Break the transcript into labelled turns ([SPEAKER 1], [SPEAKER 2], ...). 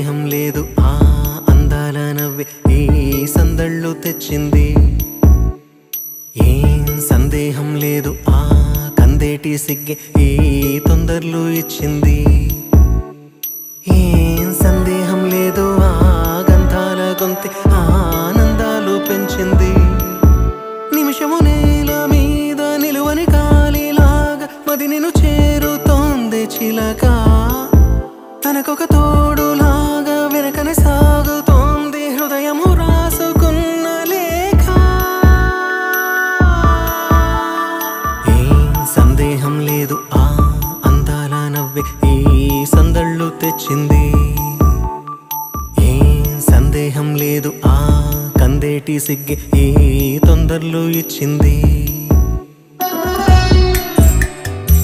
[SPEAKER 1] సందేహం లేదు ఆ అందాల నవ్వే ఈ సందళ్ళు తెచ్చింది ఏం సందేహం లేదు ఆ కందేటి సిగ్గే ఈ తొందరలు ఇచ్చింది ఏం సందేహం లేదు ఆ గంధాల గొంతె ఆనందాలు పెంచింది నిమిషము నేల మీద నిలువని కాలిలాగా మది నిన్ను చేరుతోంది చిలక తనకొక తోడులాగా వెనకనే సాగుతోంది హృదయము రాసుకున్న లేఖ ఏం సందేహం లేదు ఆ అందాల నవ్వే ఈ సందళ్ళు తెచ్చింది ఏం సందేహం లేదు ఆ కందేటి సిగ్గే ఈ తొందరలు ఇచ్చింది